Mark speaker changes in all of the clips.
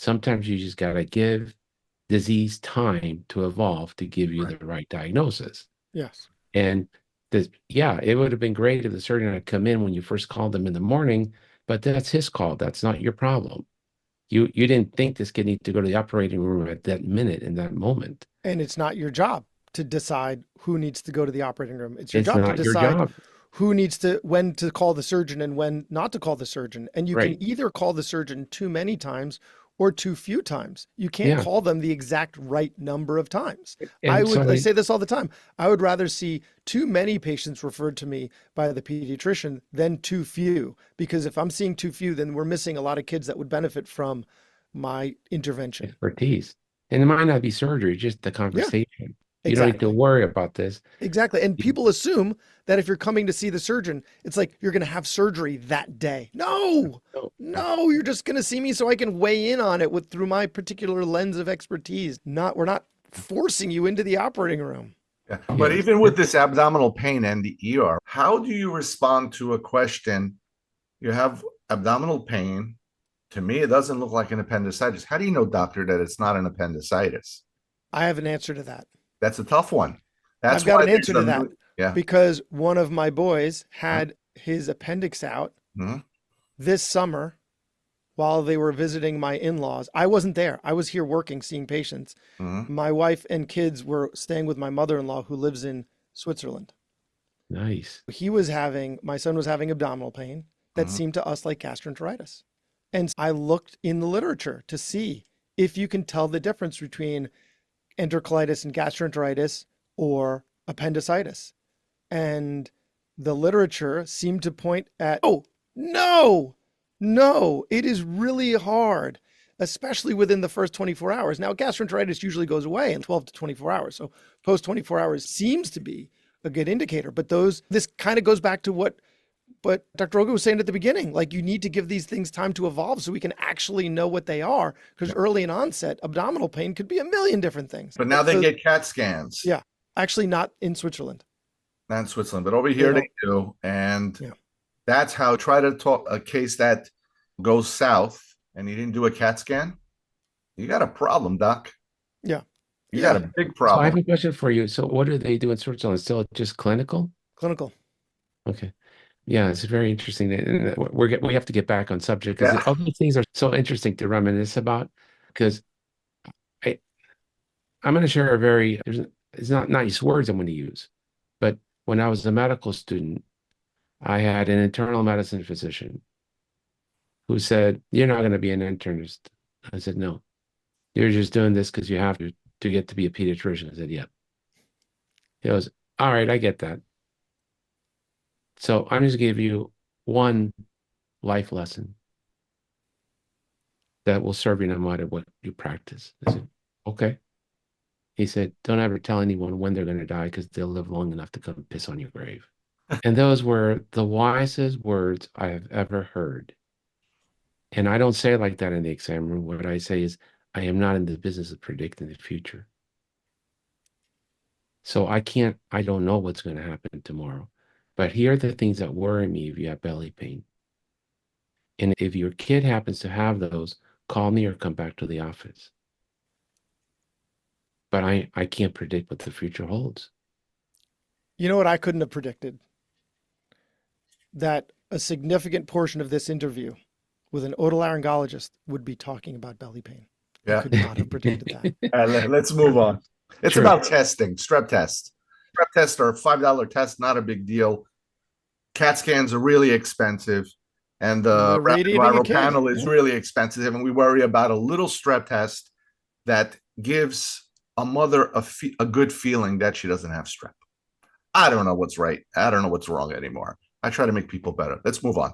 Speaker 1: Sometimes you just got to give disease time to evolve to give you
Speaker 2: Right.
Speaker 1: the right diagnosis.
Speaker 2: Yes.
Speaker 1: And yeah, it would have been great if the surgeon had come in when you first called him in the morning, but that's his call. That's not your problem. You didn't think this kid needed to go to the operating room at that minute in that moment.
Speaker 2: And it's not your job to decide who needs to go to the operating room. It's your
Speaker 1: It's
Speaker 2: job to
Speaker 1: not your
Speaker 2: decide
Speaker 1: job.
Speaker 2: who needs to, when to call the surgeon and when not to call the surgeon. And you can
Speaker 1: Right.
Speaker 2: either call the surgeon too many times or too few times. You can't
Speaker 1: Yeah.
Speaker 2: call them the exact right number of times.
Speaker 1: And so
Speaker 2: I say this all the time. I would rather see too many patients referred to me by the pediatrician than too few, because if I'm seeing too few, then we're missing a lot of kids that would benefit from my intervention.
Speaker 1: expertise. And it might not be surgery, just the
Speaker 2: Yeah,
Speaker 1: conversation. You don't need to
Speaker 2: exactly.
Speaker 1: worry about this.
Speaker 2: Exactly. And people assume that if you're coming to see the surgeon, it's like you're going to have surgery that day. No,
Speaker 1: No,
Speaker 2: no, you're just going to see me so I can weigh in on it with through my particular lens of expertise. We're not forcing you into the operating room.
Speaker 3: Yeah. But
Speaker 1: yes.
Speaker 3: even with this abdominal pain and the ER, how do you respond to a question? You have abdominal pain. To me, it doesn't look like an appendicitis. How do you know, doctor, that it's not an appendicitis?
Speaker 2: I have an answer to that.
Speaker 3: That's a tough one.
Speaker 2: I've
Speaker 3: That's
Speaker 2: got
Speaker 3: why
Speaker 2: an answer to that
Speaker 3: yeah.
Speaker 2: because one of my boys had his appendix out
Speaker 3: Mm-hmm.
Speaker 2: this summer while they were visiting my in-laws. I wasn't there. I was here working, seeing patients.
Speaker 3: Mm-hmm.
Speaker 2: My wife and kids were staying with my mother-in-law who lives in Switzerland.
Speaker 1: Nice.
Speaker 2: My son was having abdominal pain that
Speaker 3: Mm-hmm.
Speaker 2: seemed to us like gastroenteritis. And I looked in the literature to see if you can tell the difference between enterocolitis and gastroenteritis or appendicitis. And the literature seemed to point at, oh, no, no, it is really hard, especially within the first 24 hours. Now, gastroenteritis usually goes away in 12 to 24 hours. So post 24 hours seems to be a good indicator. But this kind of goes back to what Dr. Rogu was saying at the beginning. Like, you need to give these things time to evolve so we can actually know what they are. Because early in onset, abdominal pain could be a million different things.
Speaker 3: But now they get CAT scans.
Speaker 2: Yeah, actually not in Switzerland.
Speaker 3: Not in Switzerland, but over here they do. And
Speaker 2: Yeah.
Speaker 3: that's how try to talk a case that goes south and you didn't do a CAT scan. You got a problem, doc.
Speaker 2: Yeah.
Speaker 3: You
Speaker 2: Yeah.
Speaker 3: got a big
Speaker 1: So I have
Speaker 3: problem.
Speaker 1: a question for you. So what do they do in Switzerland? Still just clinical?
Speaker 2: Clinical.
Speaker 1: Okay. Yeah, it's very interesting. And we have to get back on subject because
Speaker 3: Yeah.
Speaker 1: all these things are so interesting to reminisce about. Because I, I'm going to share it's not nice words I'm going to use, but when I was a medical student, I had an internal medicine physician who said, "You're not going to be an internist." I said, "No, you're just doing this because you have to get to be a pediatrician." I said, "Yep." He goes, "All right, I get that." So I'm just give you one life lesson that will serve you no matter what you practice. I said, "Okay." He said, "Don't ever tell anyone when they're going to die because they'll live long enough to come piss on your grave." And those were the wisest words I have ever heard. And I don't say it like that in the exam room. What I say is, I am not in the business of predicting the future. So I don't know what's going to happen tomorrow. But here are the things that worry me if you have belly pain. And if your kid happens to have those, call me or come back to the office. But I can't predict what the future holds.
Speaker 2: You know what I couldn't have predicted? That a significant portion of this interview with an otolaryngologist would be talking about belly pain. I
Speaker 3: Yeah.
Speaker 2: could not have predicted that.
Speaker 3: Let's move on. It's
Speaker 1: True.
Speaker 3: about testing, strep tests. Strep tests are a $5 test, not a big deal. CAT scans are really expensive. And the
Speaker 2: We're
Speaker 3: rapid
Speaker 2: radiating a
Speaker 3: viral
Speaker 2: kid.
Speaker 3: panel is really expensive. And we worry about a little strep test that gives a mother a good feeling that she doesn't have strep. I don't know what's right. I don't know what's wrong anymore. I try to make people better. Let's move on.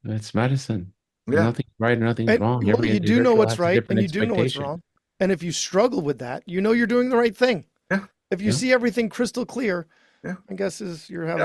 Speaker 1: It's medicine.
Speaker 3: Yeah.
Speaker 1: Nothing's right and nothing's
Speaker 2: And
Speaker 1: wrong.
Speaker 2: well,
Speaker 1: Every
Speaker 2: you do know
Speaker 1: individual
Speaker 2: what's
Speaker 1: has a
Speaker 2: right and
Speaker 1: different
Speaker 2: you do know what's
Speaker 1: expectation.
Speaker 2: wrong. And if you struggle with that, you know you're doing the right thing.
Speaker 3: Yeah.
Speaker 2: If you
Speaker 1: Yeah.
Speaker 2: see everything crystal clear,
Speaker 3: Yeah.
Speaker 2: I guess you're having